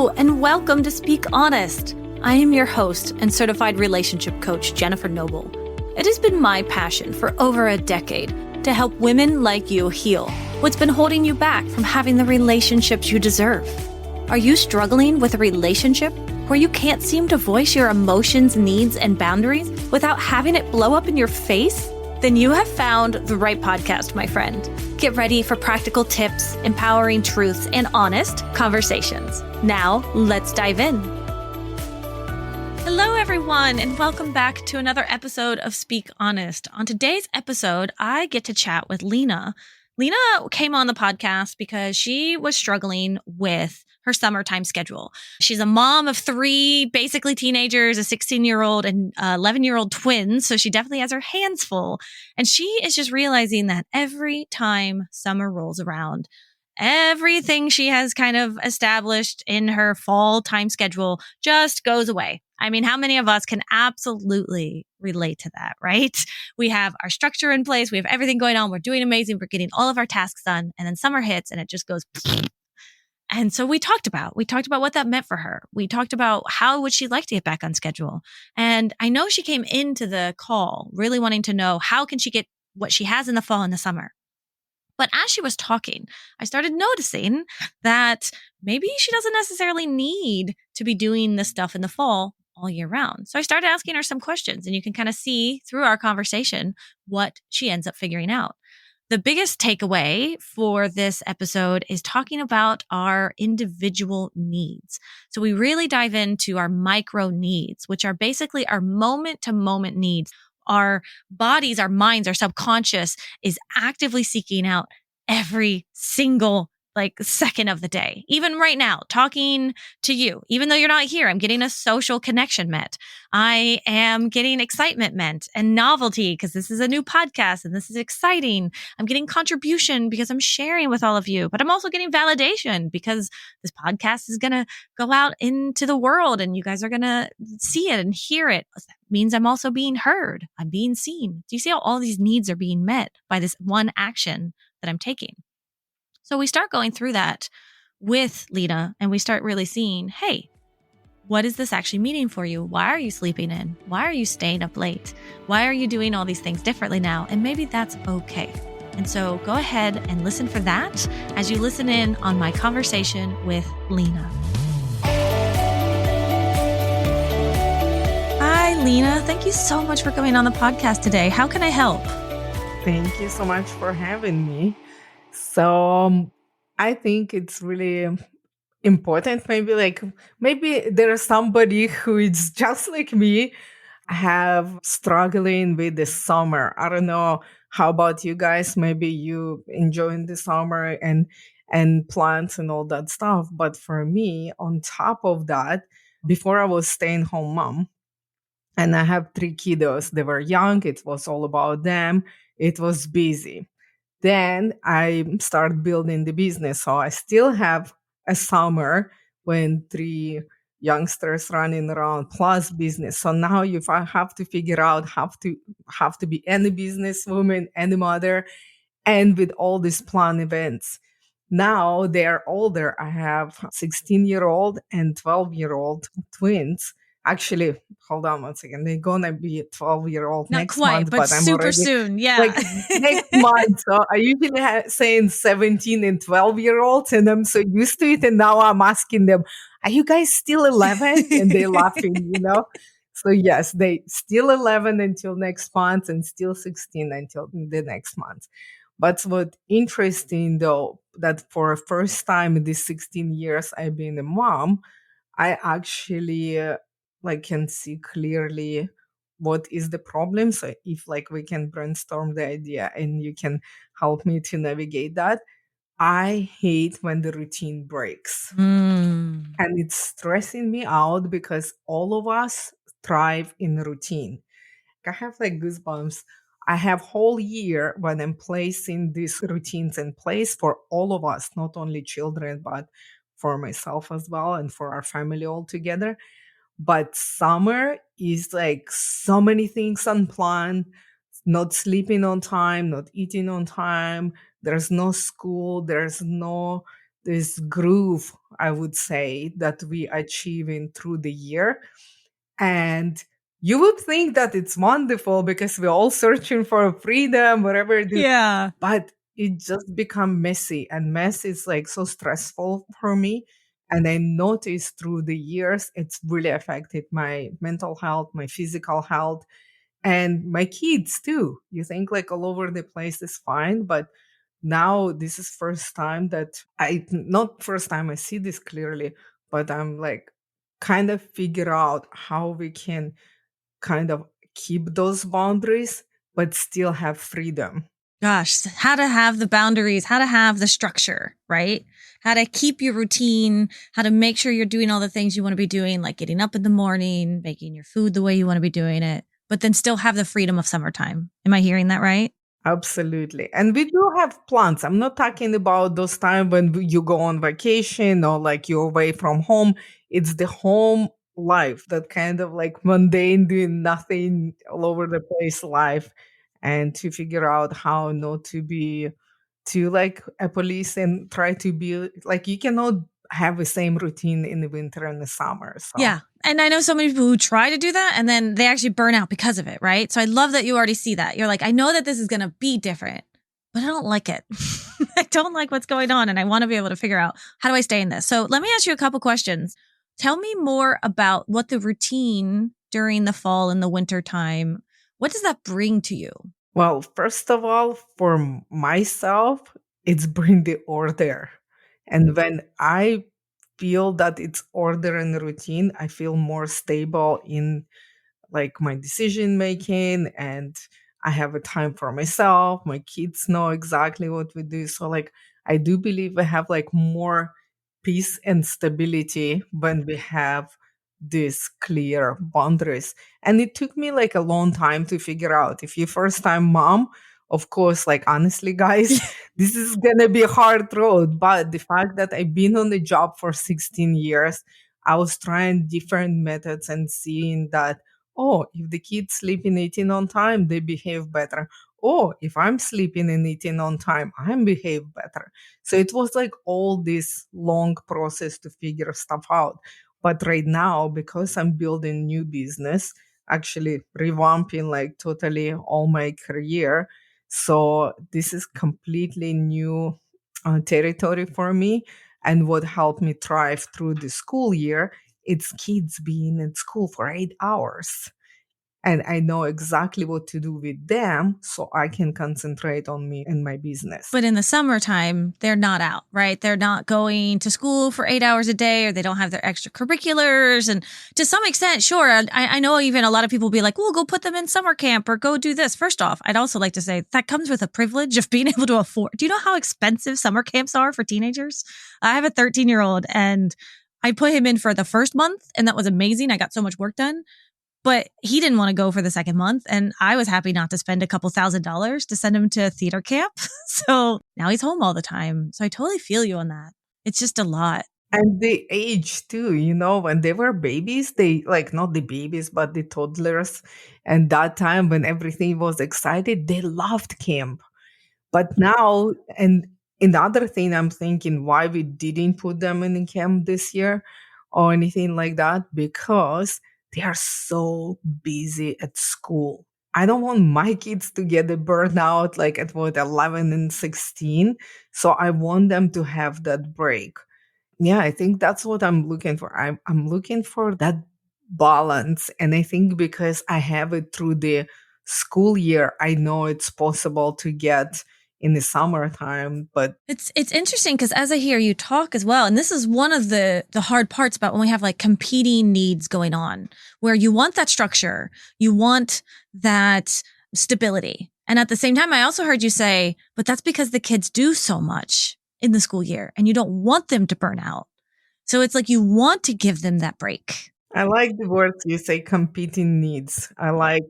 Hello, and welcome to Speak Honest. I am your host and certified relationship coach, Jennifer Noble. It has been my passion for over a decade to help women like you heal what's been holding you back from having the relationships you deserve. Are you struggling with a relationship where you can't seem to voice your emotions, needs, and boundaries without having it blow up in your face? Then you have found the right podcast, my friend. Get ready for practical tips, empowering truths, and honest conversations. Now, let's dive in. Hello, everyone, and welcome back to another episode of Speak Honest. On today's episode, I get to chat with Lena. Lena came on the podcast because she was struggling with her summertime schedule. She's a mom of three, basically teenagers, a 16-year-old and 11-year-old twins. So she definitely has her hands full. And she is just realizing that every time summer rolls around, everything she has kind of established in her fall time schedule just goes away. I mean, how many of us can absolutely relate to that, right? We have our structure in place. We have everything going on. We're doing amazing. We're getting all of our tasks done. And then summer hits and it just goes. And so we talked about what that meant for her. We talked about how would she like to get back on schedule. And I know she came into the call really wanting to know how can she get what she has in the fall and the summer. But as she was talking, I started noticing that maybe she doesn't necessarily need to be doing this stuff in the fall all year round. So I started asking her some questions, and you can kind of see through our conversation what she ends up figuring out. The biggest takeaway for this episode is talking about our individual needs. So we really dive into our micro needs, which are basically our moment to moment needs. Our bodies, our minds, our subconscious is actively seeking out every single second of the day. Even right now, talking to you, even though you're not here, I'm getting a social connection met. I am getting excitement met and novelty because this is a new podcast and this is exciting. I'm getting contribution because I'm sharing with all of you, but I'm also getting validation because this podcast is going to go out into the world and you guys are going to see it and hear it. That means I'm also being heard. I'm being seen. Do you see how all these needs are being met by this one action that I'm taking? So we start going through that with Lena and we start really seeing, hey, what is this actually meaning for you? Why are you sleeping in? Why are you staying up late? Why are you doing all these things differently now? And maybe that's okay. And so go ahead and listen for that as you listen in on my conversation with Lena. Hi, Lena. Thank you so much for coming on the podcast today. How can I help? Thank you so much for having me. So I think it's really important. Maybe there's somebody who is just like me, have struggling with the summer. I don't know. How about you guys? Maybe you enjoying the summer and plants and all that stuff. But for me, on top of that, before I was staying home mom, and I have three kiddos. They were young. It was all about them. It was busy. Then I started building the business. So I still have a summer when three youngsters running around plus business. So now if I have to figure out have to be any businesswoman, any mother, and with all these planned events. Now they're older. I have 16-year-old and 12-year-old twins. Actually, hold on one second. They're gonna be a 12-year-old Not next quite, month, but but I'm super already soon. Yeah. like next month. So I usually saying 17 and 12-year-olds, and I'm so used to it. And now I'm asking them, "Are you guys still 11?" And they're laughing. So yes, they still 11 until next month, and still 16 until the next month. But what's interesting though, that for the first time in these 16 years I've been a mom, I actually can see clearly what is the problem. So if we can brainstorm the idea and you can help me to navigate that. I hate when the routine breaks. And it's stressing me out because all of us thrive in routine. I have goosebumps. I have whole year when I'm placing these routines in place for all of us, not only children, but for myself as well and for our family all together. But summer is so many things unplanned, not sleeping on time, not eating on time. There's no school. There's no this groove, I would say, that we achieve in through the year. And you would think that it's wonderful because we're all searching for freedom, whatever it is, Yeah. but it just become messy, and mess is like so stressful for me. And I noticed through the years, it's really affected my mental health, my physical health, and my kids too. You think like all over the place is fine, but now this is first time that I not first time I see this clearly, but I'm like kind of figure out how we can kind of keep those boundaries but still have freedom. Gosh, how to have the boundaries, how to have the structure, right? How to keep your routine, how to make sure you're doing all the things you want to be doing, like getting up in the morning, making your food the way you want to be doing it, but then still have the freedom of summertime. Am I hearing that right? Absolutely. And we do have plans. I'm not talking about those times when you go on vacation or like you're away from home. It's the home life, that kind of like mundane, doing nothing all over the place life. And to figure out how not to be too like a police and try to be like, you cannot have the same routine in the winter and the summer. So Yeah. And I know so many people who try to do that and then they actually burn out because of it, right? So I love that you already see that. You're like, I know that this is going to be different, but I don't like it. I don't like what's going on. And I want to be able to figure out how do I stay in this? So let me ask you a couple questions. Tell me more about what the routine during the fall and the winter time, what does that bring to you? well, first of all, for myself, it's bring the order. And when I feel that it's order and routine, I feel more stable in like my decision making, and I have a time for myself. My kids know exactly what we do. So like I do believe I have like more peace and stability when we have these clear boundaries. And it took me like a long time to figure out. If you first time mom, of course, like honestly, guys, this is gonna be a hard road. But the fact that I've been on the job for 16 years, I was trying different methods and seeing that, oh, if the kids sleep and eating on time, they behave better. Oh, if I'm sleeping and eating on time, I'm behave better. So it was like all this long process to figure stuff out. But right now, because I'm building new business, actually revamping like totally all my career. So this is completely new territory for me. And what helped me thrive through the school year, it's kids being in school for 8 hours. And I know exactly what to do with them so I can concentrate on me and my business. But in the summertime, they're not out, right? They're not going to school for 8 hours a day, or they don't have their extracurriculars. And to some extent, sure, I know even a lot of people will be like, well, go put them in summer camp or go do this. First off, I'd also like to say that comes with a privilege of being able to afford. Do you know how expensive summer camps are for teenagers? I have a 13-year-old and I put him in for the first month and that was amazing. I got so much work done. But he didn't want to go for the second month. And I was happy not to spend a couple $1,000s to send him to a theater camp. So now he's home all the time. So I totally feel you on that. It's just a lot. And the age too, you know, when they were babies, they like not the babies, but the toddlers. And that time when everything was excited, they loved camp. But now, and another thing I'm thinking why we didn't put them in camp this year or anything like that, because they are so busy at school. I don't want my kids to get a burnout like at what 11 and 16. So I want them to have that break. Yeah, I think that's what I'm looking for. I'm looking for that balance. And I think because I have it through the school year, I know it's possible to get in the summertime. But It's interesting because as I hear you talk as well, and this is one of the hard parts about when we have like competing needs going on, where you want that structure, you want that stability. And at the same time, I also heard you say, but that's because the kids do so much in the school year and you don't want them to burn out. So it's like you want to give them that break. I like the words you say, competing needs. I like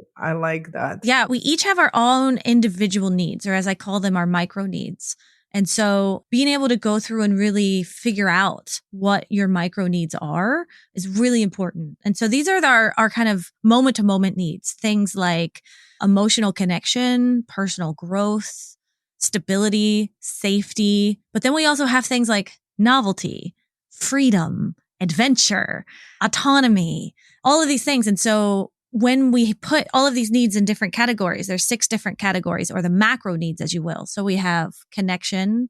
that. Yeah, we each have our own individual needs, or as I call them, our micro needs. And so being able to go through and really figure out what your micro needs are is really important. And so these are our kind of moment to moment needs, things like emotional connection, personal growth, stability, safety. But then we also have things like novelty, freedom, adventure, autonomy, all of these things. And so when we put all of these needs in different categories, there's 6 different categories, or the macro needs, as you will. So we have connection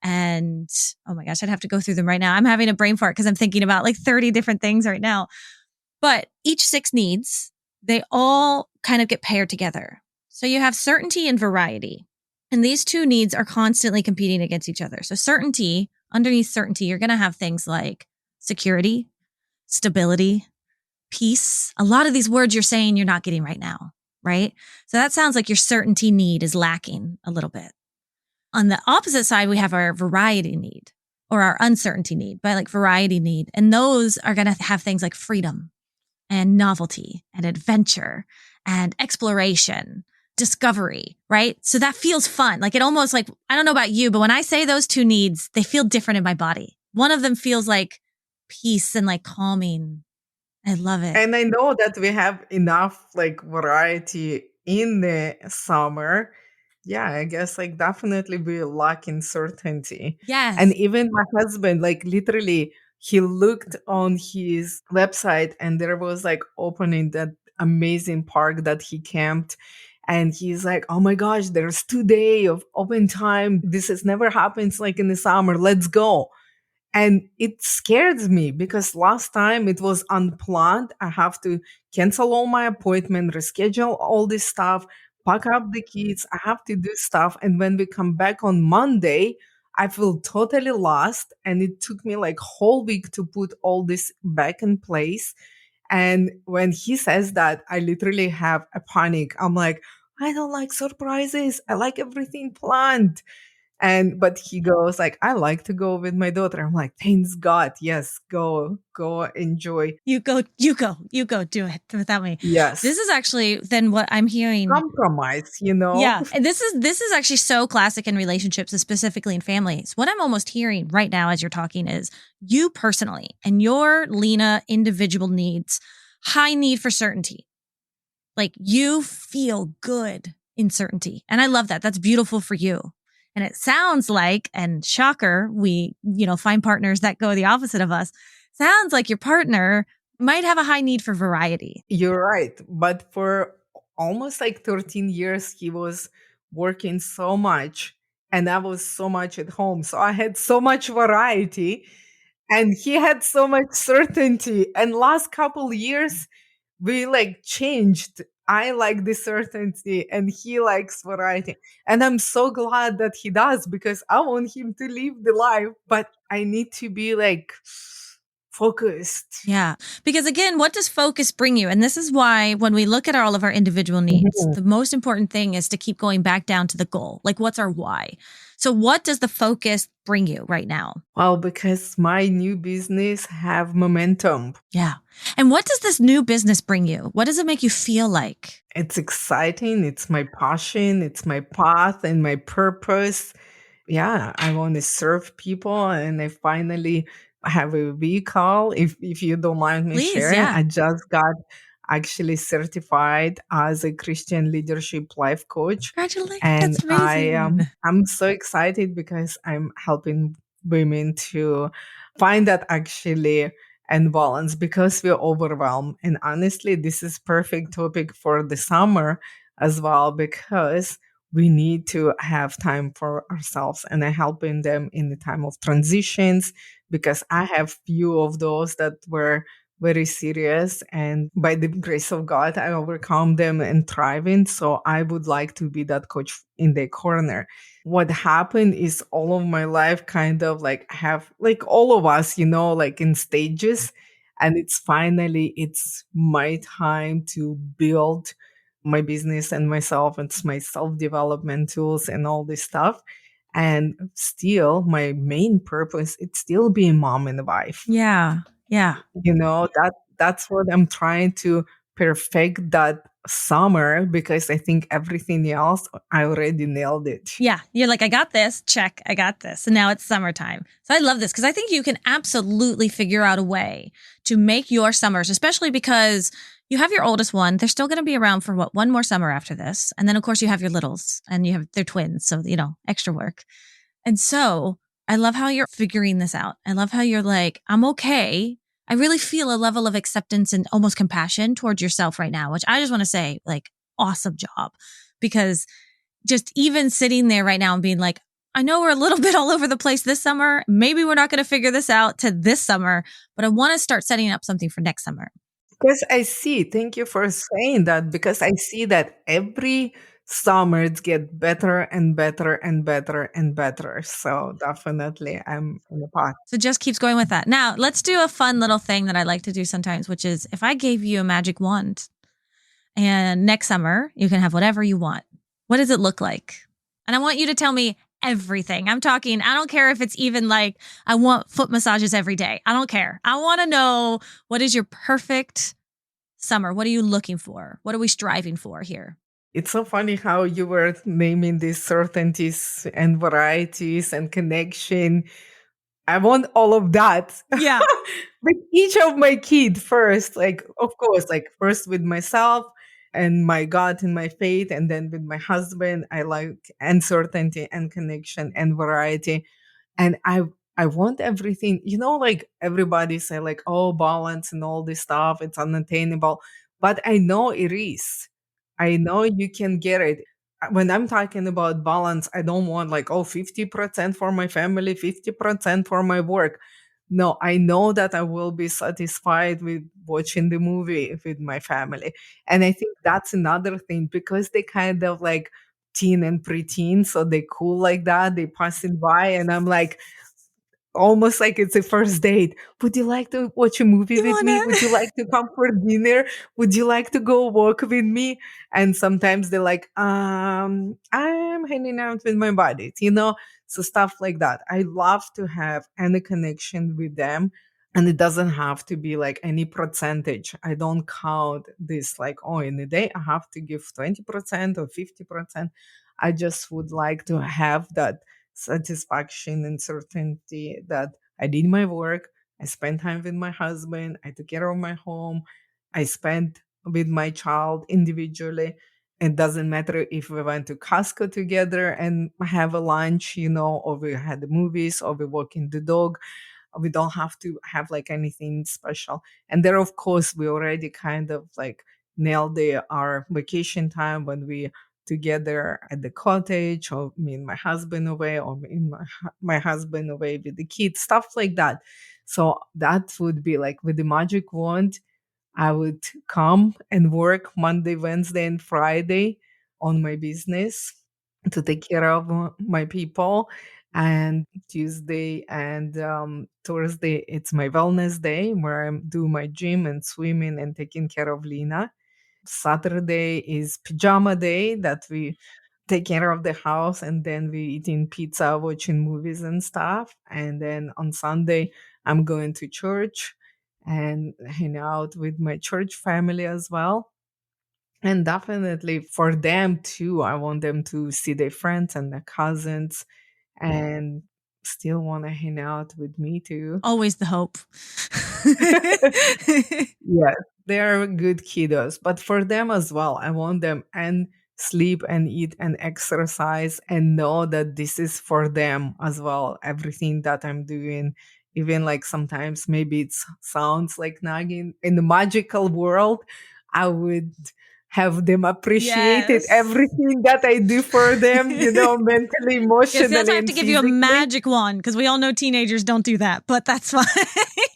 and, oh my gosh, I'd have to go through them right now. I'm having a brain fart because I'm thinking about like 30 different things right now. But each 6 needs, they all kind of get paired together. So you have certainty and variety. And these 2 needs are constantly competing against each other. So certainty, underneath certainty, you're going to have things like security, stability, peace. A lot of these words you're saying you're not getting right now, right? So that sounds like your certainty need is lacking a little bit. On the opposite side, we have our variety need, or our uncertainty need, but like variety need. And those are going to have things like freedom and novelty and adventure and exploration, discovery, right? So that feels fun. Like it almost like, I don't know about you, but when I say those 2 needs, they feel different in my body. One of them feels like peace and like calming. I love it. And I know that we have enough like variety in the summer. Yeah, I guess like definitely we lack in certainty. Yes. And even my husband, like literally, he looked on his website and there was like opening that amazing park that he camped. And he's like, oh my gosh, there's 2 days of open time. This has never happened like in the summer. Let's go. And it scares me because last time it was unplanned. I have to cancel all my appointment, reschedule all this stuff, pack up the kids. I have to do stuff. And when we come back on Monday, I feel totally lost. And it took me like whole week to put all this back in place. And when he says that, I literally have a panic. I'm like, I don't like surprises. I like everything planned. And but he goes like, I like to go with my daughter. I'm like, thanks God. Yes, go enjoy. You go, do it without me. Yes. This is actually then what I'm hearing. Compromise, Yeah. And this is actually so classic in relationships, and specifically in families. What I'm almost hearing right now as you're talking is you personally and your Lena individual needs, high need for certainty. Like you feel good in certainty. And I love that. That's beautiful for you. And it sounds like, and shocker, we, find partners that go the opposite of us. Sounds like your partner might have a high need for variety. You're right. But for almost like 13 years, he was working so much and I was so much at home. So I had so much variety and he had so much certainty. And last couple years, we like changed. I like the certainty and he likes variety. And I'm so glad that he does because I want him to live the life, but I need to be like focused. Yeah. Because again, what does focus bring you? And this is why when we look at all of our individual needs, the most important thing is to keep going back down to the goal. Like what's our why? So what does the focus bring you right now? Well, because my new business have momentum. Yeah. And what does this new business bring you? What does it make you feel like? It's exciting. It's my passion. It's my path and my purpose. Yeah, I want to serve people and I finally have a vehicle. If you don't mind me Please, sharing, yeah. I just got actually certified as a Christian leadership life coach. Congratulations. And That's amazing. I'm so excited because I'm helping women to find that actually and balance because we're overwhelmed. And honestly, this is perfect topic for the summer as well because we need to have time for ourselves and I'm helping them in the time of transitions because I have few of those that were very serious and by the grace of God I overcome them and thriving. So I would like to be that coach in their corner. What happened is all of my life kind of like have like all of us, like in stages. And it's my time to build my business and myself. It's my self-development tools and all this stuff. And still my main purpose, it's still being mom and wife. Yeah. Yeah. That's what I'm trying to perfect that summer because I think everything else I already nailed it. Yeah. You're like, I got this. Check. I got this. And now it's summertime. So I love this because I think you can absolutely figure out a way to make your summers, especially because you have your oldest one. They're still going to be around for one more summer after this. And then of course you have your littles and you have their twins. So, extra work. And so I love how you're figuring this out. I love how you're like, I'm okay. I really feel a level of acceptance and almost compassion towards yourself right now, which I just want to say, like, awesome job. Because just even sitting there right now and being like, I know we're a little bit all over the place this summer. Maybe we're not going to figure this out to this summer, but I want to start setting up something for next summer. Because I see, thank you for saying that, because I see that every summer it get better and better and better and better. So definitely I'm in the pot. So just keeps going with that. Now, let's do a fun little thing that I like to do sometimes, which is if I gave you a magic wand and next summer you can have whatever you want, what does it look like? And I want you to tell me everything. I'm talking, I don't care if it's even like, I want foot massages every day. I don't care. I want to know, what is your perfect summer? What are you looking for? What are we striving for here? It's so funny how you were naming these certainties and varieties and connection. I want all of that. Yeah. With each of my kid first, like, of course, like first with myself and my God and my faith, and then with my husband, I like uncertainty and connection and variety. And I want everything, like everybody say like, oh, balance and all this stuff, it's unattainable. But I know it is. I know you can get it. When I'm talking about balance, I don't want like, oh, 50% for my family, 50% for my work. No, I know that I will be satisfied with watching the movie with my family. And I think that's another thing, because they kind of like teen and preteen, so they cool like that. They passing by, and I'm like, almost like it's a first date. Would you like to watch a movie You with want me? Would you to? like to come for dinner? Would you like to go walk with me? And sometimes they're like, I'm hanging out with my buddies. So stuff like that. I love to have any connection with them. And it doesn't have to be like any percentage. I don't count this like, oh, in a day I have to give 20% or 50%. I just would like to have that satisfaction and certainty that I did my work. I spent time with my husband. I took care of my home. I spent with my child individually. It doesn't matter if we went to Costco together and have a lunch, or we had the movies, or we walking the dog. We don't have to have like anything special. And there, of course, we already kind of like nailed our vacation time when we together at the cottage, or me and my husband away, or me and my husband away with the kids, stuff like that. So that would be like with the magic wand, I would come and work Monday, Wednesday, and Friday on my business to take care of my people. And Tuesday and Thursday, it's my wellness day where I do my gym and swimming and taking care of Lena. Saturday is pajama day that we take care of the house, and then we eating pizza, watching movies and stuff. And then on Sunday, I'm going to church and hang out with my church family as well. And definitely for them too, I want them to see their friends and their cousins and still want to hang out with me too. Always the hope. Yes, they are good kiddos, but for them as well, I want them and sleep and eat and exercise and know that this is for them as well. Everything that I'm doing, even like sometimes maybe it sounds like nagging in the magical world, I would have them appreciate it. Yes. Everything that I do for them, mentally, Yes, that's why I emotionally, have and to give you a physically. magic wand, because we all know teenagers don't do that, but that's fine.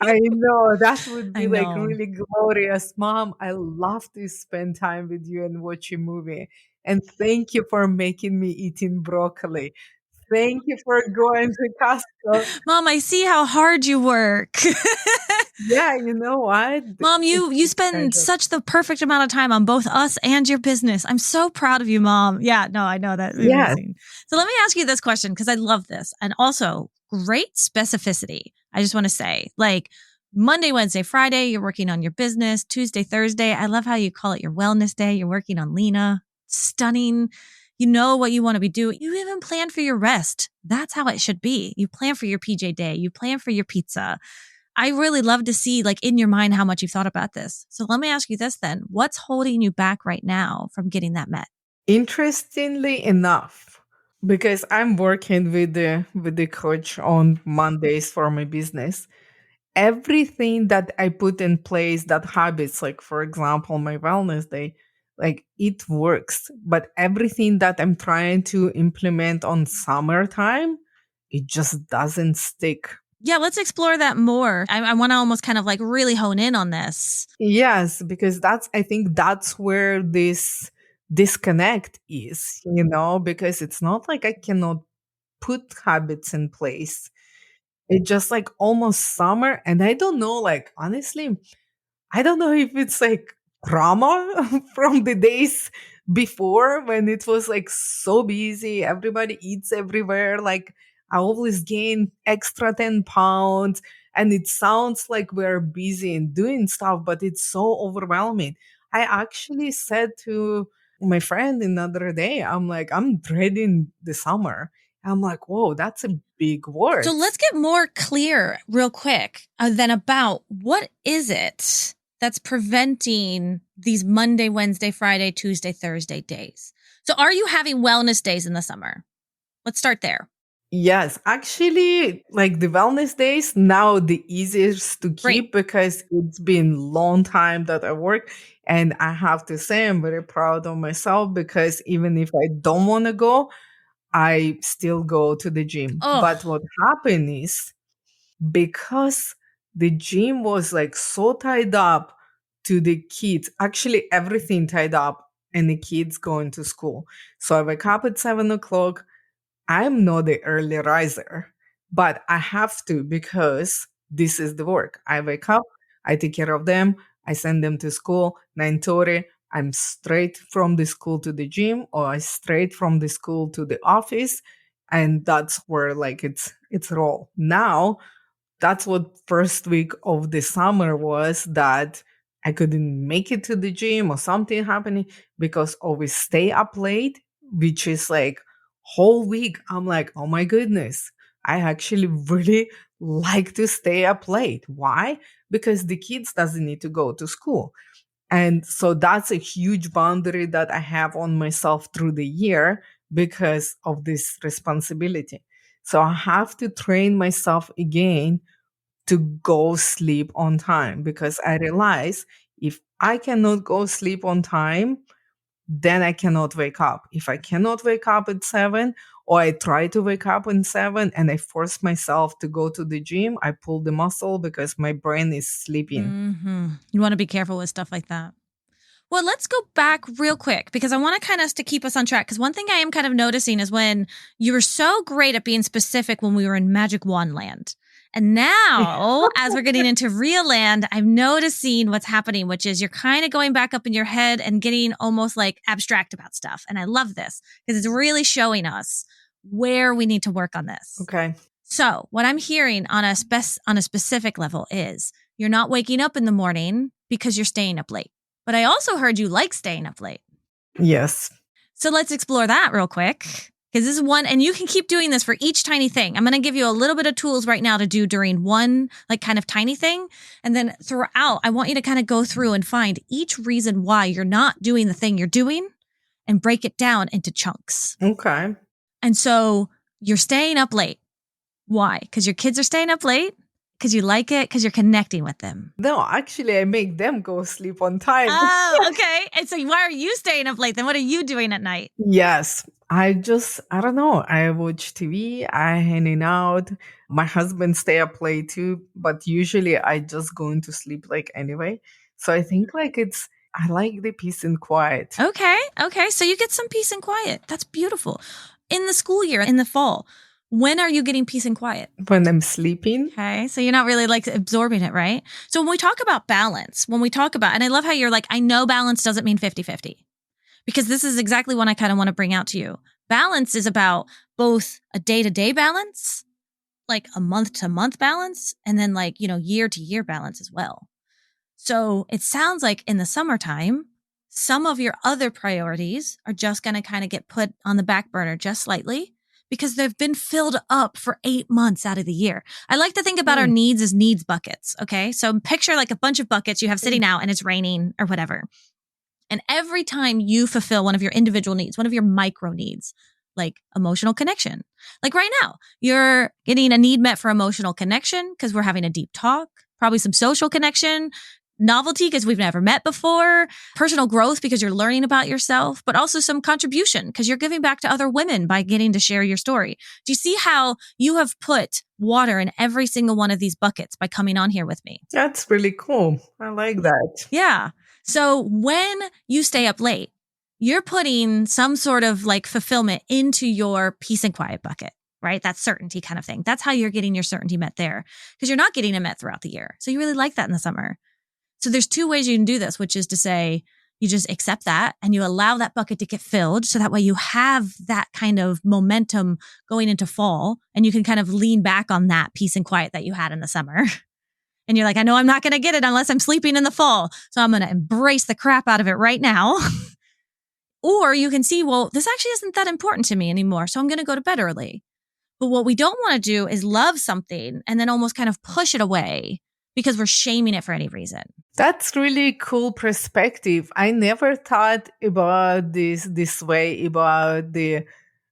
I know that would I be like know. really glorious. Mom, I love to spend time with you and watch a movie. And thank you for making me eating broccoli. Thank you for going to Costco. Mom, I see how hard you work. Yeah, you know what? Mom, you It's kind spend of, such the perfect amount of time on both us and your business. I'm so proud of you, Mom. Yeah, no, I know that's yes. amazing. So let me ask you this question, because I love this. And also great specificity. I just want to say, like, Monday, Wednesday, Friday, you're working on your business. Tuesday, Thursday, I love how you call it your wellness day. You're working on Lena. Stunning. You know what you want to be doing. You even plan for your rest. That's how it should be. You plan for your PJ day. You plan for your pizza. I really love to see, like, in your mind how much you've thought about this. So let me ask you this then. What's holding you back right now from getting that met? Interestingly enough, Because I'm working with the coach on Mondays for my business. Everything that I put in place, that habits, like for example, my wellness day, like it works. But everything that I'm trying to implement on summertime, it just doesn't stick. Yeah, let's explore that more. I want to almost kind of like really hone in on this. Yes, because I think that's where this disconnect is, because it's not like I cannot put habits in place. It's just like almost summer. And I don't know, like, honestly, I don't know if it's like trauma from the days before when it was like so busy, everybody eats everywhere. Like, I always gain extra 10 pounds. And it sounds like we're busy and doing stuff, but it's so overwhelming. I actually said to my friend another day, I'm like, I'm dreading the summer. I'm like, whoa, that's a big So word. let's get more clear real quick then about what is it that's preventing these Monday, Wednesday, Friday, Tuesday, Thursday days? So are you having wellness days in the summer? Let's start there. Yes, actually, like the wellness days now the easiest to Great. keep because it's been long time that I work, and I have to say I'm very proud of myself because even if I don't want to go, I still go to the gym. But Oh, what happened is because the gym was like so tied up to the kids, actually everything tied up and the kids going to school. So I wake up at 7 o'clock. I'm not the early riser, but I have to because this is the work. I wake up, I take care of them, I send them to school, 9:30. I'm straight from the school to the gym, or I straight from the school to the office, and that's where like it's roll. Now that's what first week of the summer was, that I couldn't make it to the gym or something happening because always stay up late, which is like whole week. I'm like, oh my goodness, I actually really like to stay up late. Why? Because the kids doesn't need to go to school. And so that's a huge boundary that I have on myself through the year because of this responsibility. So I have to train myself again to go sleep on time because I realize if I cannot go sleep on time, then I cannot wake up. If I cannot wake up at 7, or I try to wake up at 7 and I force myself to go to the gym, I pull the muscle because my brain is sleeping. You want to be careful with stuff like that. Well, let's go back real quick because I want to kind of to keep us on track. Because one thing I am kind of noticing is when you were so great at being specific when we were in Magic Wand Land. And now, as we're getting into real land, I'm noticing what's happening, which is you're kind of going back up in your head and getting almost like abstract about stuff. And I love this because it's really showing us where we need to work on this. Okay. So what I'm hearing on a specific level is you're not waking up in the morning because you're staying up late. But I also heard you like staying up late. Yes. So let's explore that real quick. Because this is one, and you can keep doing this for each tiny thing. I'm going to give you a little bit of tools right now to do during one, like kind of tiny thing. And then throughout, I want you to kind of go through and find each reason why you're not doing the thing you're doing and break it down into chunks. Okay. And so you're staying up late. Why? Because your kids are staying up late? Because you like it? Because you're connecting with them? No, actually, I make them go sleep on time. Oh, okay. And so why are you staying up late? Then what are you doing at night? Yes. I don't know. I watch TV, I hanging out. My husband stay up late too, but usually I just go into sleep like anyway. So I think like I like the peace and quiet. Okay. Okay. So you get some peace and quiet. That's beautiful. In the school year, in the fall, when are you getting peace and quiet? When I'm sleeping. Okay. So you're not really like absorbing it, right? So when we talk about balance, and I love how you're like, I know balance doesn't mean 50-50, because this is exactly what I kind of want to bring out to you. Balance is about both a day-to-day balance, like a month-to-month balance, and then like, year-to-year balance as well. So it sounds like in the summertime, some of your other priorities are just going to kind of get put on the back burner just slightly because they've been filled up for 8 months out of the year. I like to think about our needs as needs buckets. Okay. So picture like a bunch of buckets you have sitting out and it's raining or whatever. And every time you fulfill one of your individual needs, one of your micro needs, like emotional connection. Like right now, you're getting a need met for emotional connection because we're having a deep talk, probably some social connection, novelty because we've never met before, personal growth because you're learning about yourself, but also some contribution because you're giving back to other women by getting to share your story. Do you see how you have put water in every single one of these buckets by coming on here with me? That's really cool. I like that. Yeah. So when you stay up late, you're putting some sort of like fulfillment into your peace and quiet bucket, right? That certainty kind of thing. That's how you're getting your certainty met there because you're not getting it met throughout the year. So you really like that in the summer. So there's two ways you can do this, which is to say you just accept that and you allow that bucket to get filled. So that way you have that kind of momentum going into fall and you can kind of lean back on that peace and quiet that you had in the summer. And you're like, I know I'm not going to get it unless I'm sleeping in the fall. So I'm going to embrace the crap out of it right now. Or you can see, well, this actually isn't that important to me anymore. So I'm going to go to bed early. But what we don't want to do is love something and then almost kind of push it away because we're shaming it for any reason. That's really cool perspective. I never thought about this way about the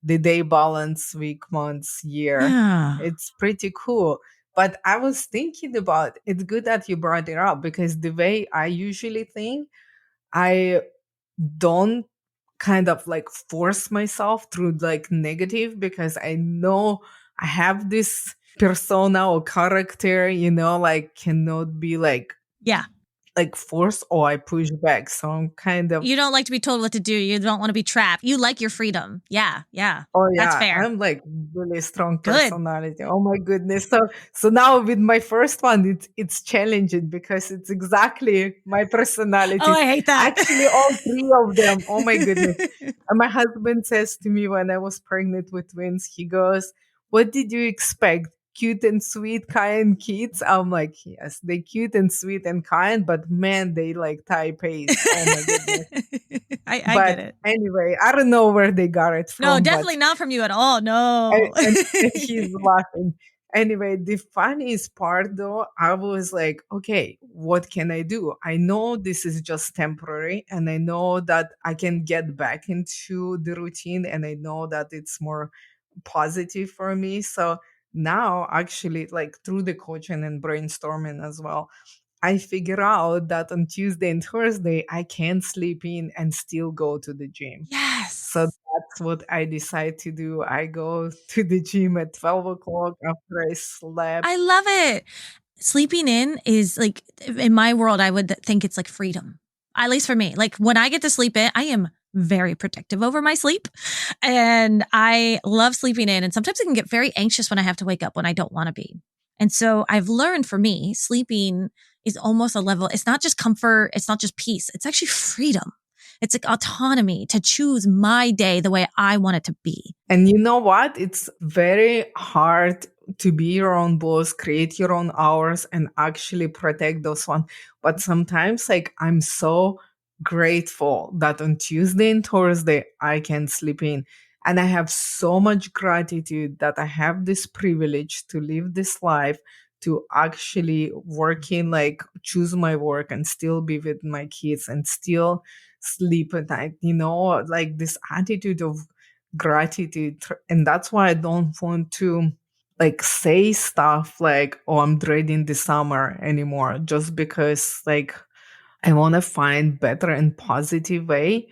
day balance, week, months, year. Yeah. It's pretty cool. But I was thinking about it's good that you brought it up because the way I usually think, I don't kind of like force myself through like negative because I know I have this persona or character, like cannot be Yeah. like force or I push back. So I'm kind of You don't like to be told what to do. You don't want to be trapped. You like your freedom. Yeah. Yeah. oh That's yeah, fair. I'm like really strong Good. personality. Oh my goodness. So now with my first one, it's challenging because it's exactly my Oh, personality. I hate that. Actually, all three of them. Oh my goodness. And my husband says to me when I was pregnant with twins, he goes, "What did you expect? Cute and sweet, kind kids?" I'm like, yes, they cute and sweet and kind, but man, they like type A's. Oh my goodness. I get But it. anyway, I don't know where they got it No, from, but definitely not from you at all. No. and he's laughing. Anyway, the funniest part though, I was like, okay, what can I do? I know this is just temporary, and I know that I can get back into the routine, and I know that it's more positive for me. So now, actually, like through the coaching and brainstorming as well, I figure out that on Tuesday and Thursday, I can sleep in and still go to the gym. So Yes. that's what I decide to do. I go to the gym at 12 o'clock after I slept. I love it. Sleeping in is like, in my world, I would think it's like freedom. At least for me. Like when I get to sleep in, I am very protective over my sleep and I love sleeping in. And sometimes I can get very anxious when I have to wake up when I don't want to be. And so I've learned for me, sleeping is almost a level. It's not just comfort. It's not just peace. It's actually freedom. It's like autonomy to choose my day the way I want it to be. And you know what? It's very hard to be your own boss, create your own hours, and actually protect those ones. But sometimes, like, I'm so grateful that on Tuesday and Thursday, I can sleep in. And I have so much gratitude that I have this privilege to live this life, to actually work in, like, choose my work and still be with my kids and still sleep at night, like this attitude of gratitude. And that's why I don't want to like say stuff like, oh, I'm dreading the summer anymore, just because like I want to find better and positive way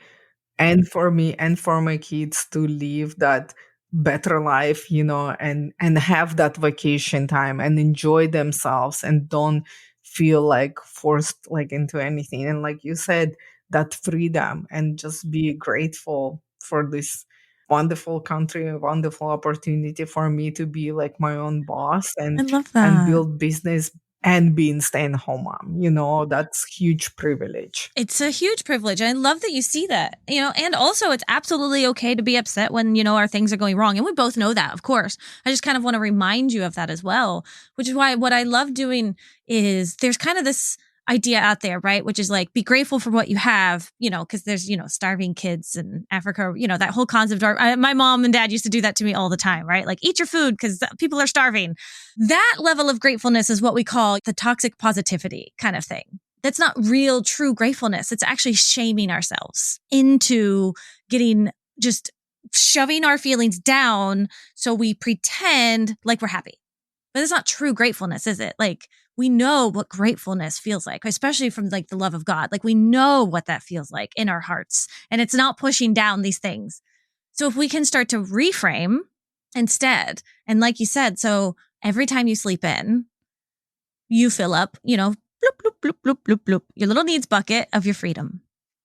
and for me and for my kids to live that better life, and have that vacation time and enjoy themselves and don't feel like forced like into anything. And like you said, that freedom, and just be grateful for this wonderful country, a wonderful opportunity for me to be like my own boss I and love and that. build business and being stay-at-home mom. That's huge privilege. It's a huge privilege. I love that you see that, and also it's absolutely okay to be upset when, our things are going wrong. And we both know that, of course. I just kind of want to remind you of that as well, which is why what I love doing is there's kind of this idea out there, right? Which is like, be grateful for what you have, because there's, starving kids in Africa, that whole concept. My mom and dad used to do that to me all the time, right? Like, eat your food because people are starving. That level of gratefulness is what we call the toxic positivity kind of thing. That's not real, true gratefulness. It's actually shaming ourselves into getting just shoving our feelings down so we pretend like we're happy. But it's not true gratefulness, is it? Like, we know what gratefulness feels like, especially from like the love of God. Like, we know what that feels like in our hearts, and it's not pushing down these things. So if we can start to reframe instead, and like you said, so every time you sleep in, you fill up, bloop, bloop, bloop, bloop, bloop, bloop, your little needs bucket of your freedom.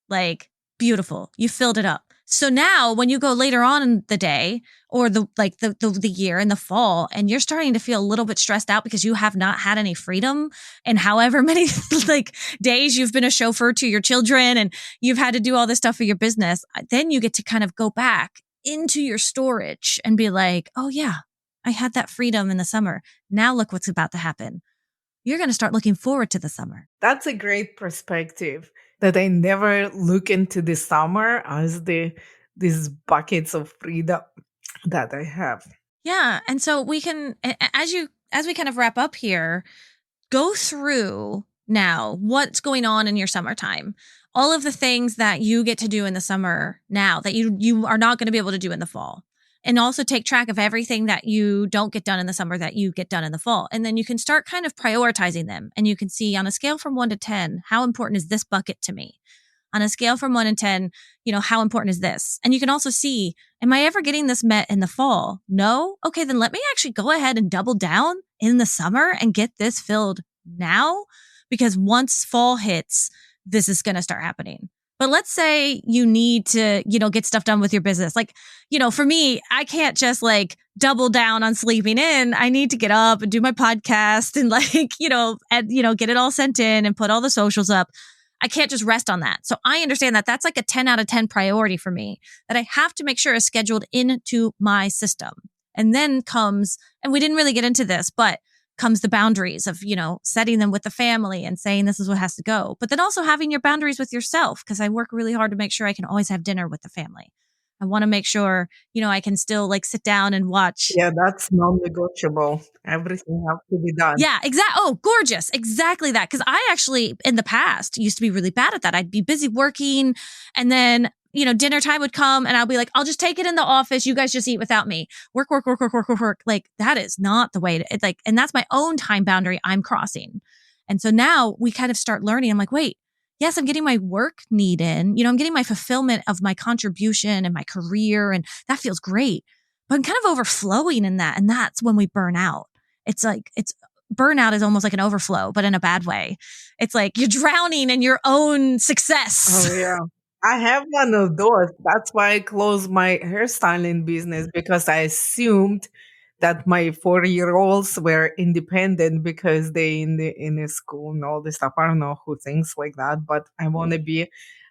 Like, beautiful. You filled it up. So now when you go later on in the day or the year in the fall, and you're starting to feel a little bit stressed out because you have not had any freedom and however many like days you've been a chauffeur to your children and you've had to do all this stuff for your business, then you get to kind of go back into your storage and be like, oh yeah, I had that freedom in the summer. Now look what's about to happen. You're going to start looking forward to the summer. That's a great perspective that I never look into the summer as these buckets of freedom that I have. Yeah. And so we can, as we kind of wrap up here, go through now what's going on in your summertime. All of the things that you get to do in the summer now that you are not going to be able to do in the fall. And also take track of everything that you don't get done in the summer that you get done in the fall. And then you can start kind of prioritizing them. And you can see on a scale from 1 to 10, how important is this bucket to me? On a scale from 1 to 10, how important is this? And you can also see, am I ever getting this met in the fall? No? Okay, then let me actually go ahead and double down in the summer and get this filled now. Because once fall hits, this is going to start happening. But let's say you need to, get stuff done with your business. Like, for me, I can't just like double down on sleeping in. I need to get up and do my podcast and get it all sent in and put all the socials up. I can't just rest on that. So I understand that that's like a 10 out of 10 priority for me that I have to make sure is scheduled into my system. And then comes, and we didn't really get into this, but comes the boundaries of, setting them with the family and saying this is what has to go. But then also having your boundaries with yourself, because I work really hard to make sure I can always have dinner with the family. I want to make sure, I can still like sit down and watch. Yeah, that's non-negotiable. Everything has to be done. Yeah, exactly. Oh, gorgeous. Exactly that. Because I actually, in the past, used to be really bad at that. I'd be busy working and then, dinner time would come and I'll be like, I'll just take it in the office. You guys just eat without me. Work, work, work, work, work, work, work. Like that is not the way to, it's like, and that's my own time boundary I'm crossing. And so now we kind of start learning. I'm like, wait, yes, I'm getting my work need in, I'm getting my fulfillment of my contribution and my career. And that feels great, but I'm kind of overflowing in that. And that's when we burn out. It's like, burnout is almost like an overflow, but in a bad way. It's like you're drowning in your own success. Oh, yeah. I have one of those. That's why I closed my hairstyling business because I assumed that my 4-year-olds were independent because they in the school and all this stuff. I don't know who thinks like that, but I want to be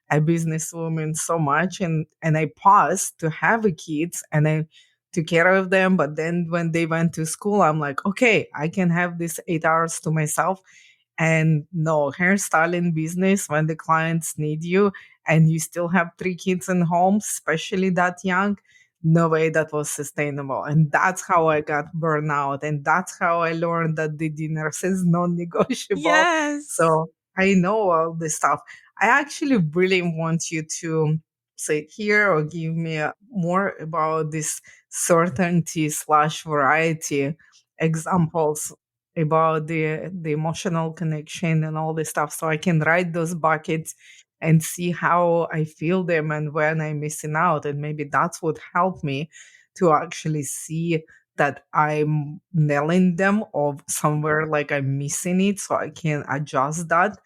a businesswoman so much, and I paused to have a kids and I took care of them. But then when they went to school, I'm like, okay, I can have this 8 hours to myself. And no, hairstyling business when the clients need you and you still have 3 kids in home, especially that young, no way that was sustainable. And that's how I got burnout. And that's how I learned that the dinners is non-negotiable. Yes. So I know all this stuff. I actually really want you to say here or give me more about this certainty slash variety examples about the emotional connection and all this stuff so I can write those buckets and see how I feel them and when I'm missing out. And maybe that's what helped me to actually see that I'm nailing them or somewhere like I'm missing it so I can adjust that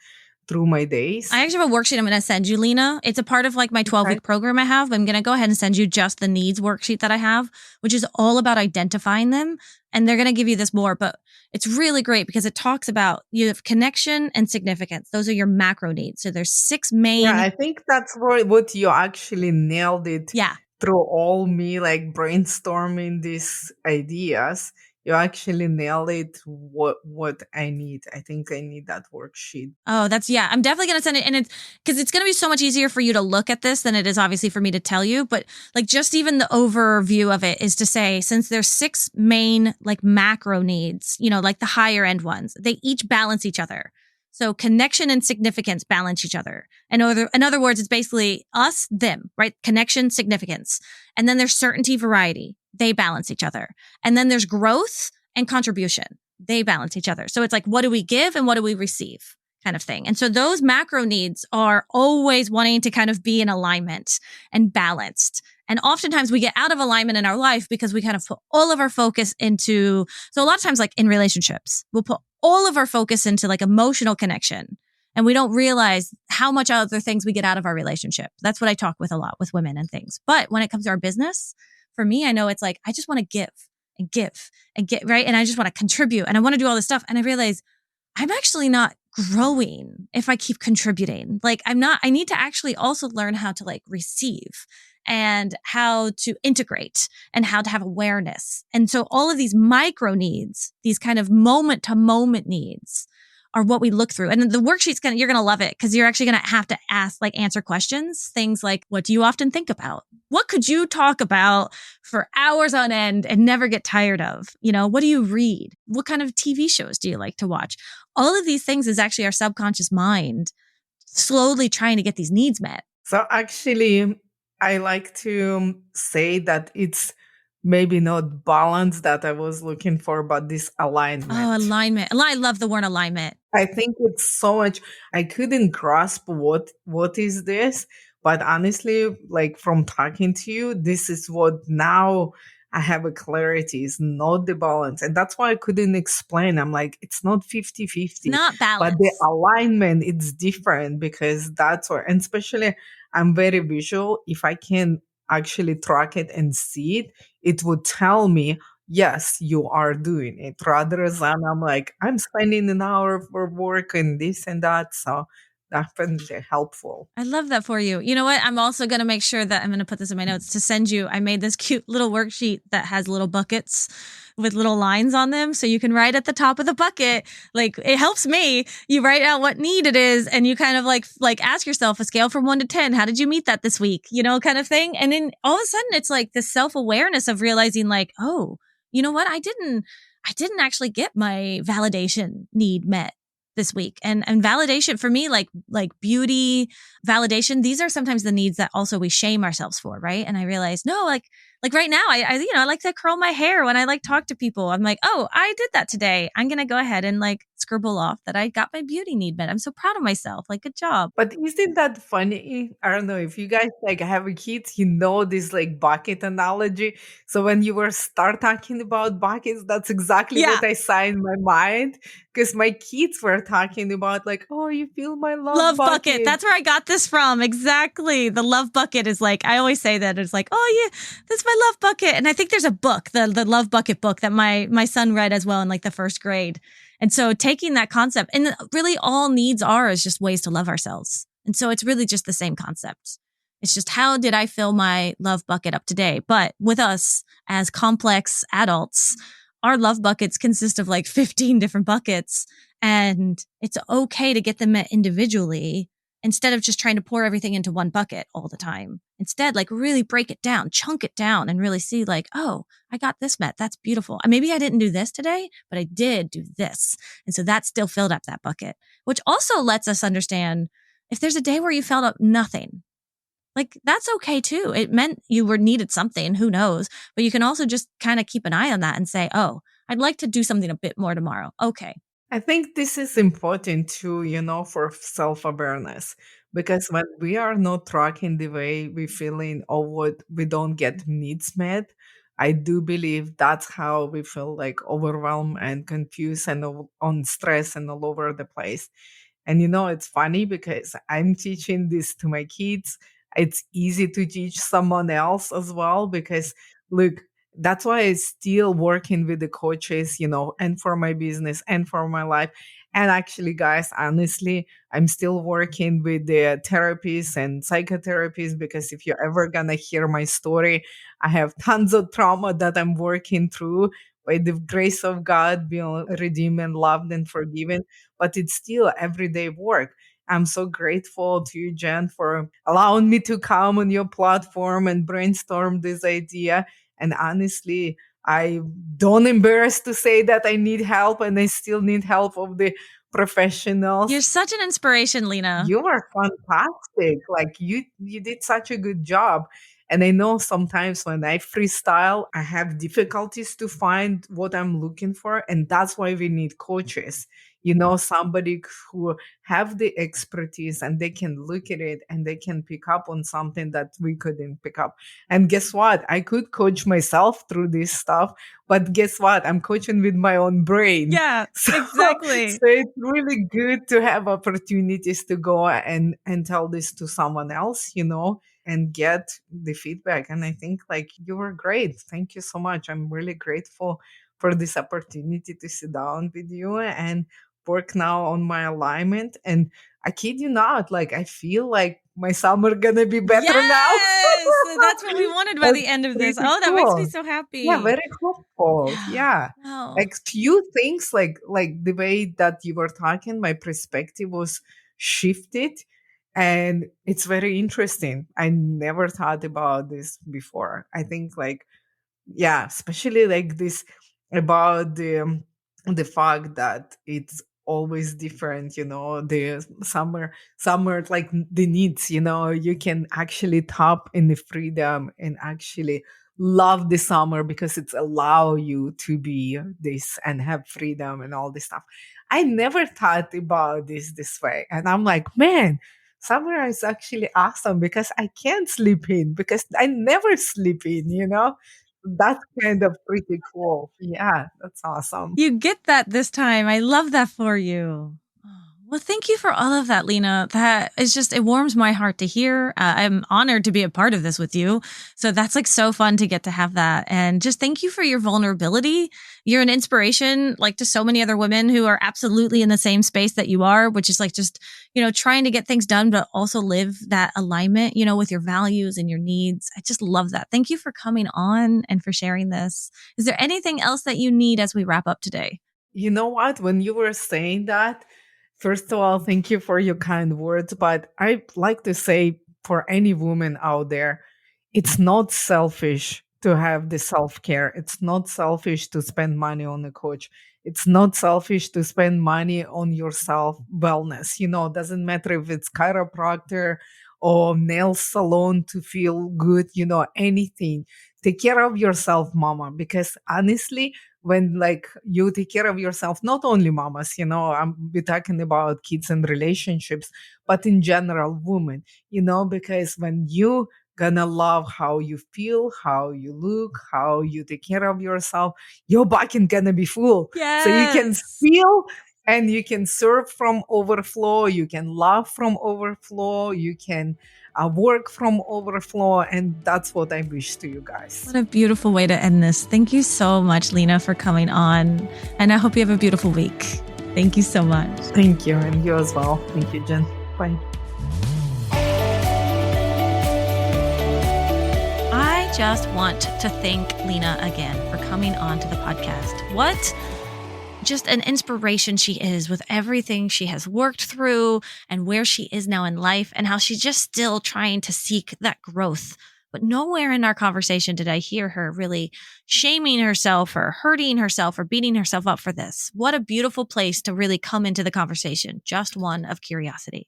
through my days. I actually have a worksheet I'm going to send you, Lena. It's a part of like my 12-week program I have. I'm going to go ahead and send you just the needs worksheet that I have, which is all about identifying them. And they're going to give you this more, but it's really great because it talks about you have connection and significance. Those are your macro needs. So there's 6 main. Yeah, I think that's what you actually nailed it. Yeah. Through all me like brainstorming these ideas, you actually nailed it. What I need. I think I need that worksheet. Oh, yeah. I'm definitely going to send it. And it's because it's going to be so much easier for you to look at this than it is obviously for me to tell you. But like just even the overview of it is to say, since there's 6 main like macro needs, like the higher end ones, they each balance each other. So connection and significance balance each other. In other words, it's basically us, them, right? Connection, significance. And then there's certainty, variety. They balance each other. And then there's growth and contribution. They balance each other. So it's like, what do we give and what do we receive? Kind of thing. And so those macro needs are always wanting to kind of be in alignment and balanced. And oftentimes we get out of alignment in our life because we kind of put all of our focus into, so a lot of times like in relationships, we'll put all of our focus into like emotional connection. And we don't realize how much other things we get out of our relationship. That's what I talk with a lot with women and things. But when it comes to our business, for me, I know it's like, I just want to give and give and get right. And I just want to contribute and I want to do all this stuff. And I realize I'm actually not growing if I keep contributing. Like I need to actually also learn how to like receive and how to integrate and how to have awareness. And so all of these micro needs, these kind of moment to moment needs are what we look through. And the worksheet's you're going to love it because you're actually going to have to answer questions. Things like, what do you often think about? What could you talk about for hours on end and never get tired of? What do you read? What kind of TV shows do you like to watch? All of these things is actually our subconscious mind slowly trying to get these needs met. So actually, I like to say that it's maybe not balance that I was looking for, but this alignment. Oh, alignment. I love the word alignment. I think it's so much. I couldn't grasp what is this, but honestly, like from talking to you, this is what now I have a clarity is not the balance. And that's why I couldn't explain. I'm like, it's not 50-50. Not balance. But the alignment, it's different because that's where, and especially I'm very visual. If I can actually track it and see it, it would tell me, yes, you are doing it rather than I'm like, I'm spending an hour for work and this and that. So definitely helpful. I love that for you. You know what? I'm also going to make sure that I'm going to put this in my notes to send you. I made this cute little worksheet that has little buckets with little lines on them. So you can write at the top of the bucket. Like it helps me. You write out what need it is and you kind of like ask yourself a scale from 1 to 10. How did you meet that this week? Kind of thing. And then all of a sudden it's like this self-awareness of realizing like, oh, you know what? I didn't actually get my validation need met this week. And validation for me, like beauty, validation, these are sometimes the needs that also we shame ourselves for, right? And I realized, no, like right now, I like to curl my hair when I talk to people. I'm like, oh, I did that today. I'm going to go ahead and scribble off that I got my beauty need met. I'm so proud of myself. Good job. But isn't that funny? I don't know if you guys have a kid, this bucket analogy. So when you were start talking about buckets, that's exactly what I saw in my mind. Because my kids were talking about oh, you feel my love bucket. That's where I got this from. Exactly. The love bucket is I always say that it's oh yeah, that's my love bucket. And I think there's a book, the love bucket book that my son read as well in the first grade. And so taking that concept, and really all needs are is just ways to love ourselves. And so it's really just the same concept. It's just how did I fill my love bucket up today? But with us as complex adults, our love buckets consist of 15 different buckets. And it's okay to get them met individually instead of just trying to pour everything into one bucket all the time. Instead, really break it down, chunk it down and really see oh, I got this met. That's beautiful. Maybe I didn't do this today, but I did do this. And so that still filled up that bucket, which also lets us understand if there's a day where you filled up nothing, that's okay too. It meant you needed something, who knows, but you can also just kind of keep an eye on that and say, oh, I'd like to do something a bit more tomorrow. Okay. I think this is important too, for self-awareness, because when we are not tracking the way we feeling or what we don't get needs met, I do believe that's how we feel overwhelmed and confused and on stress and all over the place. And it's funny because I'm teaching this to my kids. It's easy to teach someone else as well because look, that's why I'm still working with the coaches, and for my business and for my life. And actually, guys, honestly, I'm still working with the therapists and psychotherapists because if you're ever going to hear my story, I have tons of trauma that I'm working through by the grace of God, being redeemed and loved and forgiven. But it's still everyday work. I'm so grateful to you, Jen, for allowing me to come on your platform and brainstorm this idea. And honestly, I don't embarrass to say that I need help and I still need help of the professionals. You're such an inspiration, Lena. You are fantastic. Like you did such a good job. And I know sometimes when I freestyle, I have difficulties to find what I'm looking for. And that's why we need coaches. Somebody who have the expertise and they can look at it and they can pick up on something that we couldn't pick up. And guess what? I could coach myself through this stuff, but guess what? I'm coaching with my own brain. Yeah, So, exactly. so it's really good to have opportunities to go and tell this to someone else, and get the feedback. And I think like you were great. Thank you so much. I'm really grateful for this opportunity to sit down with you and work now on my alignment. And I kid you not, like I feel like my summer gonna be better now. Yes, that's what we wanted by That's the end of this. pretty Oh, that makes me cool. so Yeah, happy. very hopeful. Yeah. Yeah. Wow. Like few things like the way that you were talking, my perspective was shifted, and it's very interesting. I never thought about this before. I think like yeah, especially like this about the fact that it's always different, the summer like the needs, you can actually tap in the freedom and actually love the summer because it's allow you to be this and have freedom and all this stuff. I never thought about this way, and I'm like, man, summer is actually awesome because I can't sleep in because I never sleep in, that's kind of pretty cool. Yeah, that's awesome. You get that this time. I love that for you. Oh, well, thank you for all of that, Lena. That is just, it warms my heart to hear. I'm honored to be a part of this with you. So that's like so fun to get to have that. And just thank you for your vulnerability. You're an inspiration, like to so many other women who are absolutely in the same space that you are, which is like just, trying to get things done, but also live that alignment, with your values and your needs. I just love that. Thank you for coming on and for sharing this. Is there anything else that you need as we wrap up today? You know what? When you were saying that, first of all, thank you for your kind words. But I'd like to say for any woman out there, it's not selfish to have the self care. It's not selfish to spend money on a coach. It's not selfish to spend money on yourself wellness. Doesn't matter if it's chiropractor or nail salon to feel good, anything. Take care of yourself, mama, because honestly, when like you take care of yourself, not only mamas, we're talking about kids and relationships, but in general women, because when you gonna love how you feel, how you look, how you take care of yourself, your bucket gonna be full, so you can Yes. feel and you can serve from overflow, you can love from overflow, you can work from overflow, and that's what I wish to you guys. What a beautiful way to end this. Thank you so much, Lena, for coming on. And I hope you have a beautiful week. Thank you so much. Thank you, and you as well. Thank you, Jen. Bye. I just want to thank Lena again for coming on to the podcast. What just an inspiration she is with everything she has worked through and where she is now in life and how she's just still trying to seek that growth. But nowhere in our conversation did I hear her really shaming herself or hurting herself or beating herself up for this. What a beautiful place to really come into the conversation. Just one of curiosity.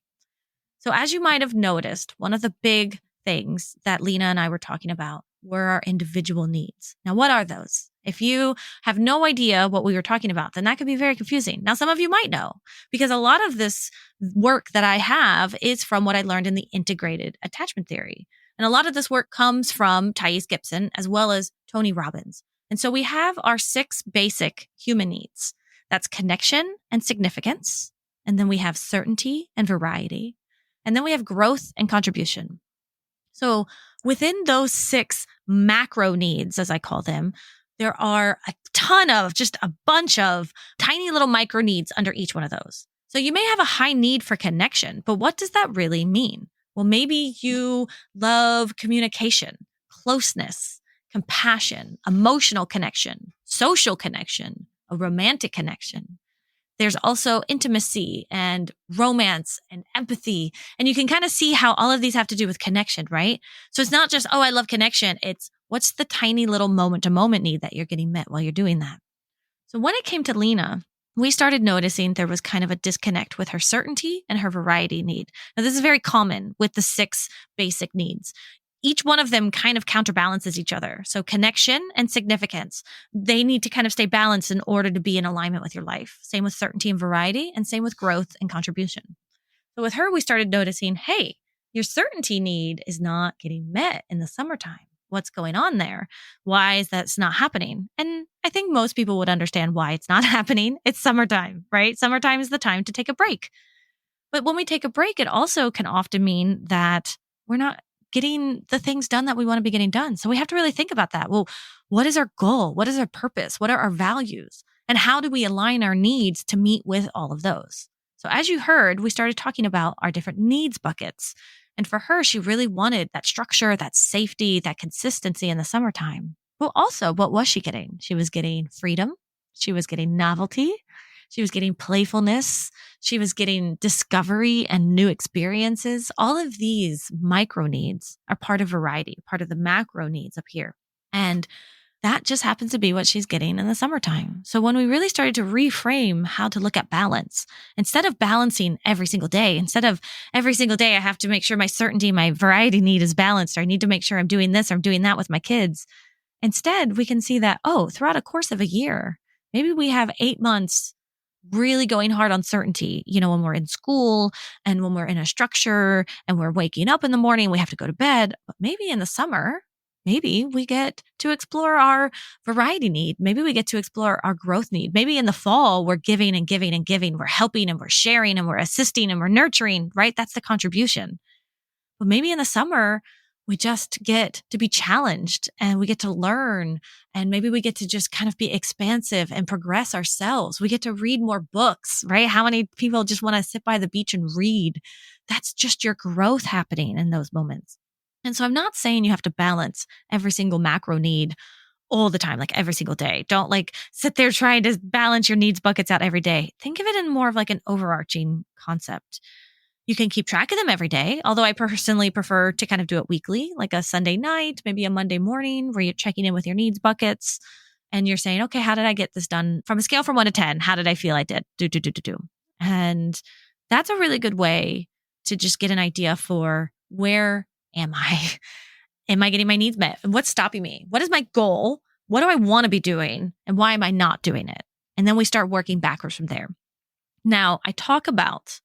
So as you might have noticed, one of the big things that Lena and I were talking about were our individual needs. Now, what are those? If you have no idea what we were talking about, then that could be very confusing. Now, some of you might know because a lot of this work that I have is from what I learned in the integrated attachment theory. And a lot of this work comes from Thais Gibson as well as Tony Robbins. And so we have our 6 basic human needs. That's connection and significance. And then we have certainty and variety. And then we have growth and contribution. So within those 6 macro needs, as I call them, there are a ton of, just a bunch of tiny little micro needs under each one of those. So you may have a high need for connection, but what does that really mean? Well, maybe you love communication, closeness, compassion, emotional connection, social connection, a romantic connection. There's also intimacy and romance and empathy. And you can kind of see how all of these have to do with connection, right? So it's not just, oh, I love connection. It's what's the tiny little moment to moment need that you're getting met while you're doing that. So when it came to Lena, we started noticing there was kind of a disconnect with her certainty and her variety need. Now, this is very common with the 6 basic needs. Each one of them kind of counterbalances each other. So connection and significance, they need to kind of stay balanced in order to be in alignment with your life. Same with certainty and variety, and same with growth and contribution. So with her, we started noticing, hey, your certainty need is not getting met in the summertime. What's going on there? Why is that not happening? And I think most people would understand why it's not happening. It's summertime, right? Summertime is the time to take a break. But when we take a break, it also can often mean that we're not getting the things done that we want to be getting done. So we have to really think about that. Well, what is our goal? What is our purpose? What are our values? And how do we align our needs to meet with all of those? So as you heard, we started talking about our different needs buckets. And for her, she really wanted that structure, that safety, that consistency in the summertime. Well, also, what was she getting? She was getting freedom. She was getting novelty. She was getting playfulness. She was getting discovery and new experiences. All of these micro needs are part of variety, part of the macro needs up here. And that just happens to be what she's getting in the summertime. So when we really started to reframe how to look at balance, instead of balancing every single day, instead of every single day, I have to make sure my certainty, my variety need is balanced, or I need to make sure I'm doing this or I'm doing that with my kids. Instead, we can see that, throughout a course of a year, maybe we have 8 months really going hard on certainty, when we're in school and when we're in a structure and we're waking up in the morning, we have to go to bed. But maybe in the summer, maybe we get to explore our variety need. Maybe we get to explore our growth need. Maybe in the fall, we're giving and giving and giving. We're helping and we're sharing and we're assisting and we're nurturing, right? That's the contribution. But maybe in the summer, we just get to be challenged and we get to learn, and maybe we get to just kind of be expansive and progress ourselves. We get to read more books, right? How many people just want to sit by the beach and read? That's just your growth happening in those moments. And so I'm not saying you have to balance every single macro need all the time, like every single day. Don't sit there trying to balance your needs buckets out every day. Think of it in more of like an overarching concept. You can keep track of them every day, although I personally prefer to kind of do it weekly, like a Sunday night, maybe a Monday morning where you're checking in with your needs buckets and you're saying, okay, how did I get this done? From a scale from 1 to 10, how did I feel I did? Do. And that's a really good way to just get an idea for where am I? Am I getting my needs met? What's stopping me? What is my goal? What do I want to be doing? And why am I not doing it? And then we start working backwards from there. Now, I talk about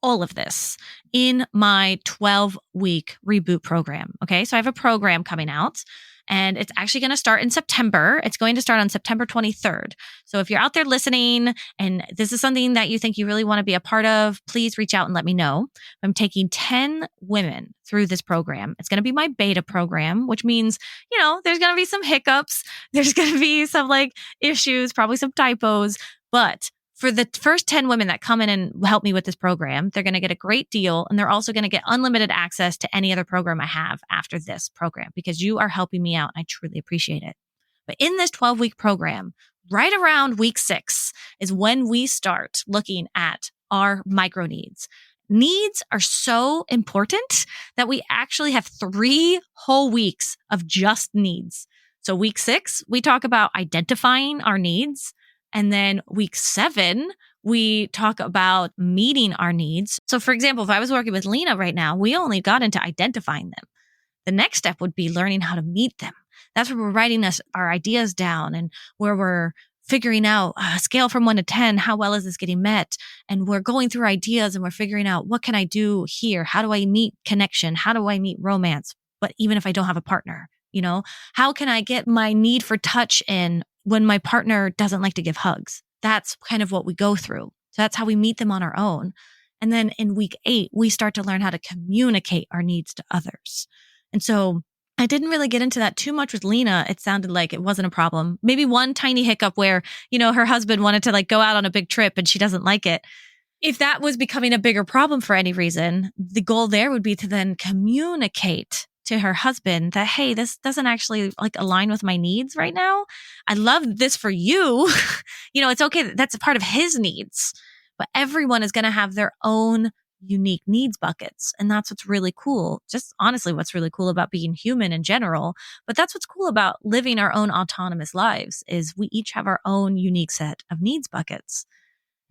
all of this in my 12-week reboot program. Okay. So I have a program coming out and it's actually going to start in September. It's going to start on September 23rd. So if you're out there listening and this is something that you think you really want to be a part of, please reach out and let me know. I'm taking 10 women through this program. It's going to be my beta program, which means, there's going to be some hiccups. There's going to be some issues, probably some typos, but for the first 10 women that come in and help me with this program, they're going to get a great deal. And they're also going to get unlimited access to any other program I have after this program because you are helping me out. And I truly appreciate it. But in this 12-week program, right around week 6 is when we start looking at our micro needs. Needs are so important that we actually have 3 whole weeks of just needs. So week 6, we talk about identifying our needs. And then week 7, we talk about meeting our needs. So for example, if I was working with Lena right now, we only got into identifying them. The next step would be learning how to meet them. That's where we're writing our ideas down and where we're figuring out a scale from 1 to 10, how well is this getting met? And we're going through ideas and we're figuring out what can I do here? How do I meet connection? How do I meet romance? But even if I don't have a partner, how can I get my need for touch in when my partner doesn't like to give hugs? That's kind of what we go through. So that's how we meet them on our own. And then in week 8, we start to learn how to communicate our needs to others. And so I didn't really get into that too much with Lena. It sounded like it wasn't a problem. Maybe one tiny hiccup where, her husband wanted to go out on a big trip and she doesn't like it. If that was becoming a bigger problem for any reason, the goal there would be to then communicate to her husband that, hey, this doesn't actually align with my needs right now. I love this for you. It's okay. That's a part of his needs, but everyone is going to have their own unique needs buckets. And that's what's really cool. Just honestly, what's really cool about being human in general. But that's what's cool about living our own autonomous lives is we each have our own unique set of needs buckets.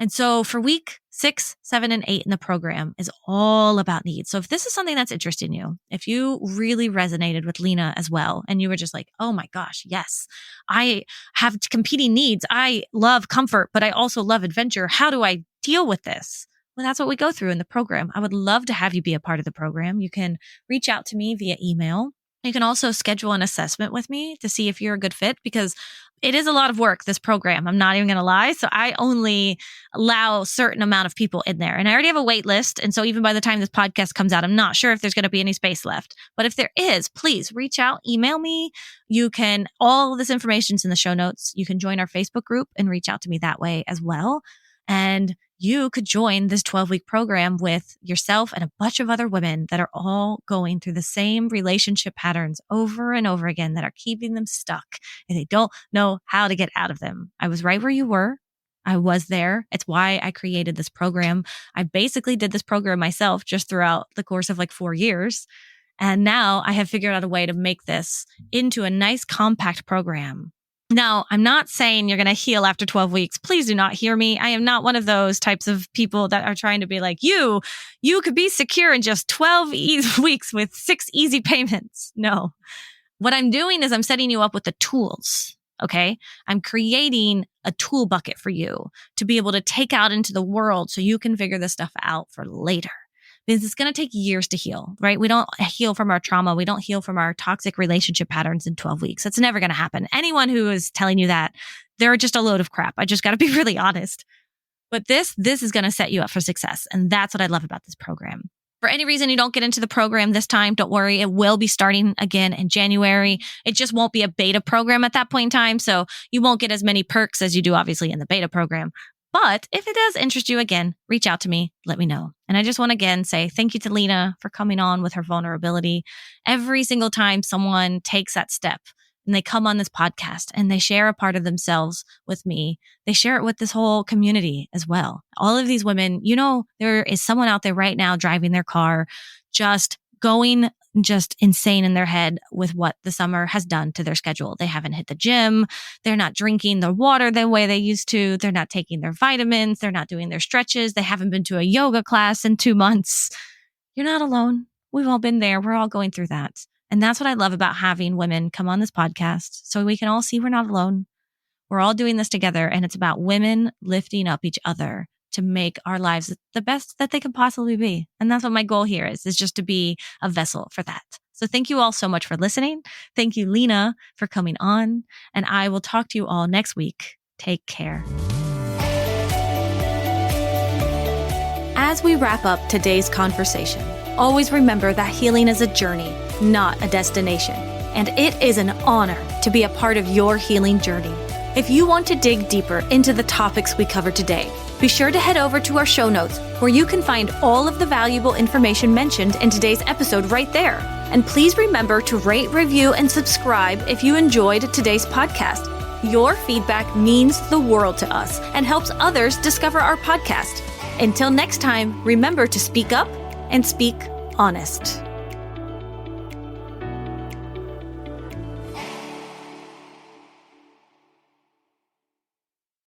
And so for week 6, 7, and 8 in the program is all about needs. So if this is something that's interesting you, if you really resonated with Lena as well, and you were just like, oh my gosh, yes, I have competing needs. I love comfort, but I also love adventure. How do I deal with this? Well, that's what we go through in the program. I would love to have you be a part of the program. You can reach out to me via email. You can also schedule an assessment with me to see if you're a good fit, because it is a lot of work, this program. I'm not even going to lie. So I only allow a certain amount of people in there. And I already have a wait list. And so even by the time this podcast comes out, I'm not sure if there's going to be any space left. But if there is, please reach out, email me. You can, all of this information's in the show notes. You can join our Facebook group and reach out to me that way as well. And you could join this 12-week program with yourself and a bunch of other women that are all going through the same relationship patterns over and over again that are keeping them stuck and they don't know how to get out of them. I was right where you were. I was there. It's why I created this program. I basically did this program myself just throughout the course of like 4 years. And now I have figured out a way to make this into a nice compact program. Now, I'm not saying you're going to heal after 12 weeks. Please do not hear me. I am not one of those types of people that are trying to be like, you could be secure in just 12 weeks with 6 easy payments. No. What I'm doing is I'm setting you up with the tools. Okay. I'm creating a tool bucket for you to be able to take out into the world so you can figure this stuff out for later. Because it's going to take years to heal, right? We don't heal from our trauma. We don't heal from our toxic relationship patterns in 12 weeks. That's never going to happen. Anyone who is telling you that, they're just a load of crap. I just got to be really honest. But this is going to set you up for success. And that's what I love about this program. For any reason you don't get into the program this time, don't worry. It will be starting again in January. It just won't be a beta program at that point in time. So you won't get as many perks as you do, obviously, in the beta program. But if it does interest you again, reach out to me, let me know. And I just want to again say thank you to Lena for coming on with her vulnerability. Every single time someone takes that step and they come on this podcast and they share a part of themselves with me, they share it with this whole community as well. All of these women, you know, there is someone out there right now driving their car, just going just insane in their head with what the summer has done to their schedule. They haven't hit the gym. They're not drinking the water the way they used to. They're not taking their vitamins. They're not doing their stretches. They haven't been to a yoga class in 2 months. You're not alone. We've all been there. We're all going through that. And that's what I love about having women come on this podcast so we can all see we're not alone. We're all doing this together. And it's about women lifting up each other to make our lives the best that they can possibly be. And that's what my goal here is just to be a vessel for that. So thank you all so much for listening. Thank you, Lena, for coming on. And I will talk to you all next week. Take care. As we wrap up today's conversation, always remember that healing is a journey, not a destination. And it is an honor to be a part of your healing journey. If you want to dig deeper into the topics we covered today, be sure to head over to our show notes where you can find all of the valuable information mentioned in today's episode right there. And please remember to rate, review, and subscribe if you enjoyed today's podcast. Your feedback means the world to us and helps others discover our podcast. Until next time, remember to speak up and speak honest.